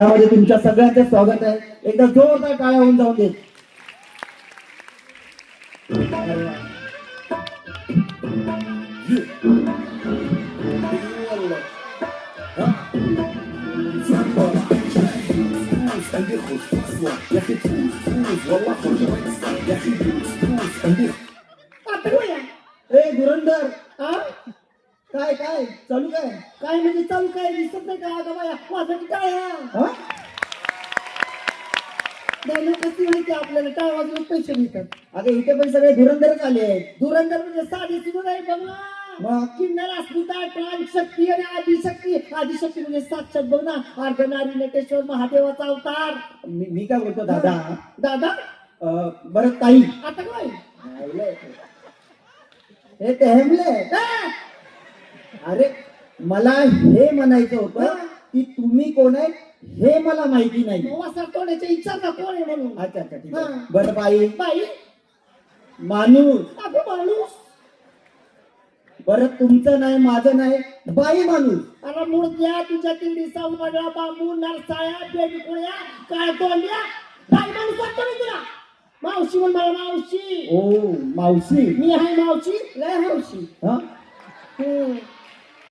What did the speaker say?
त्यामध्ये तुमच्या सगळ्यांचे स्वागत आहे. एकदा जोरदार टाळ्या होऊन जाऊ दे. ए धुरंधर, काय काय चालू काय काय म्हणजे चालू काय दिसत नाही का आता बाया वाजत काय हा? कशी माहिती आपल्याला टाळ वाजवून पैसे मिळतात. अगं इथे पण सगळे धुरंधरच आले आहेत. धुरंधर म्हणजे साधी सुरू नाही बघ ना. मग किन्नर अस्मिता प्राणशक्ती आणि आदिशक्ती. आदिशक्ती म्हणजे साक्षात बघ ना अर्धनारी नटेश्वर महादेवाचा अवतार. मी काय बोलतो दादा, दादा बरं ताई, आता काय हे ते हेमले. अरे मला हे म्हणायचं होतं की तुम्ही कोण आहे हे मला माहिती नाही. वासा तोडायच्या इच्छा ना कोण आहे म्हणून. अच्छा अच्छा ठीक आहे. बरं बाई बाई माणूस, अगं माणूस. बरं तुमचं नाही माझं नाही बाई माणूस. अरे मूर्त्या तुझ्या तिरडी सावडा बांबू नरसाळ्या बेडकुळ्या काय तोंड्या बाई माणूस वाटतो ना तुला. मावशी म्हण मला मावशी. ओ मावशी. मी आहे मावशी लय हौशी. हा